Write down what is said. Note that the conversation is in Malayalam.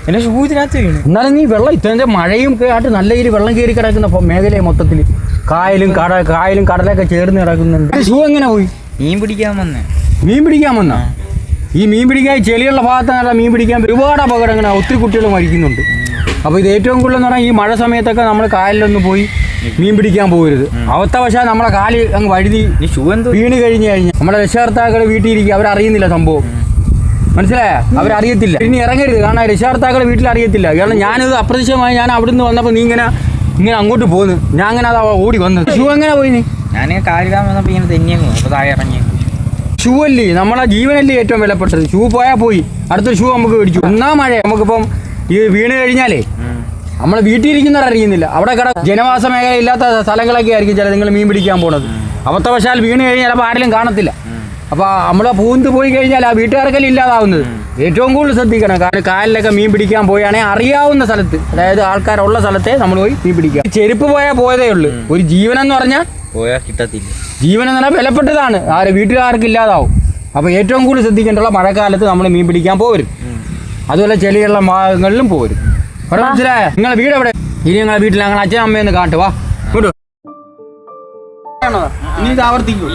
എന്റെ ഷൂ ഇതിനകത്ത് വീണ്. എന്നാലും നീ വെള്ളം ഇത്രയും മഴയും ആയിട്ട് നല്ല രീതിയിൽ വെള്ളം കയറി കിടക്കുന്ന മേഖലയെ മൊത്തത്തിൽ കായലും കടലൊക്കെ ചേർന്ന് കിടക്കുന്നുണ്ട്. ഷൂ എങ്ങനെ പോയി? മീൻ പിടിക്കാൻ വന്നേ. മീൻ പിടിക്കാൻ വന്നാ? ഈ മീൻ പിടിക്കാൻ ചെളിയുള്ള ഭാഗത്താണ് മീൻ പിടിക്കാൻ ഒരുപാട് അപകടങ്ങൾ, ഒത്തിരി കുട്ടികൾ മരിക്കുന്നുണ്ട്. അപ്പോൾ ഇത് ഏറ്റവും കൂടുതൽ എന്ന് പറഞ്ഞാൽ ഈ മഴ സമയത്തൊക്കെ നമ്മൾ കായലിലൊന്നും പോയി മീൻ പിടിക്കാൻ പോകരുത്. അവസ്ഥവശാൽ നമ്മളെ കാല് അങ്ങ് വഴുതി വീണ് കഴിഞ്ഞ് നമ്മുടെ രക്ഷകർത്താക്കൾ വീട്ടിൽ ഇരിക്കുക, അവരറിയുന്നില്ല സംഭവം, മനസ്സിലായോ? അവരറിയത്തില്ല. ഇനി ഇറങ്ങരുത്, കാരണം രക്ഷകർത്താക്കൾ വീട്ടിൽ അറിയത്തില്ല. കാരണം ഞാനിത് അപ്രതീക്ഷിതമായി ഞാൻ അവിടുന്ന് വന്നപ്പോൾ നീ ഇങ്ങനെ അങ്ങോട്ട് പോന്ന്, ഞാൻ അങ്ങനെ അത് ഓടി വന്നത്. ഷൂ എങ്ങനെ പോയി? നീ ഞാൻ കാലിടാൻ വന്നപ്പോൾ ഇങ്ങനെ തെന്നിയങ്ങ് അപ്പോൾ താഴെ ഇറങ്ങി. ഷൂ അല്ലേ നമ്മളെ ജീവനല്ലേ ഏറ്റവും വിലപ്പെട്ടത്. ഷൂ പോയാൽ പോയി, അടുത്തൊരു ഷൂ നമുക്ക് മേടിച്ചു. ഒന്നാ മഴ നമുക്കിപ്പം ഈ വീണ് കഴിഞ്ഞാലേ നമ്മൾ വീട്ടിൽ ഇരിക്കുന്നവർ അറിയുന്നില്ല. അവിടെ ജനവാസ മേഖല ഇല്ലാത്ത സ്ഥലങ്ങളൊക്കെ ആയിരിക്കും ചില നിങ്ങൾ മീൻ പിടിക്കാൻ പോണത്. അബദ്ധവശാൽ വീണ് കഴിഞ്ഞാൽ ചിലപ്പോൾ ആരെങ്കിലും കാണത്തില്ല. അപ്പോൾ നമ്മളെ പൂന്ത് പോയി കഴിഞ്ഞാൽ ആ വീട്ടുകാർക്കെല്ലാം ഇല്ലാതാവുന്നത്. ഏറ്റവും കൂടുതൽ ശ്രദ്ധിക്കണം. കാരണം കായലിലൊക്കെ മീൻ പിടിക്കാൻ പോയാണെങ്കിൽ അറിയാവുന്ന സ്ഥലത്ത്, അതായത് ആൾക്കാരുള്ള സ്ഥലത്തെ നമ്മൾ പോയി മീൻ പിടിക്കുക. ചെരുപ്പ് പോയാൽ പോയതേ ഉള്ളൂ. ഒരു ജീവനെന്ന് പറഞ്ഞാൽ പോയാൽ കിട്ടത്തില്ല. ജീവനെന്ന് പറഞ്ഞാൽ വിലപ്പെട്ടതാണ്, വീട്ടുകാർക്ക് ഇല്ലാതാവും. അപ്പോൾ ഏറ്റവും കൂടുതൽ ശ്രദ്ധിക്കേണ്ടുള്ള മഴക്കാലത്ത് നമ്മൾ മീൻ പിടിക്കാൻ പോരും. അതുപോലെ ചെളിയുള്ള ഭാഗങ്ങളിലും പോരും. മനസ്സിലായ? നിങ്ങളെ വീട് എവിടെ? ഇനി നിങ്ങളെ വീട്ടിൽ ഞങ്ങൾ അച്ഛനും അമ്മയൊന്ന് കാട്ടുവാ. ഇനി ഇത് ആവർത്തിക്കും.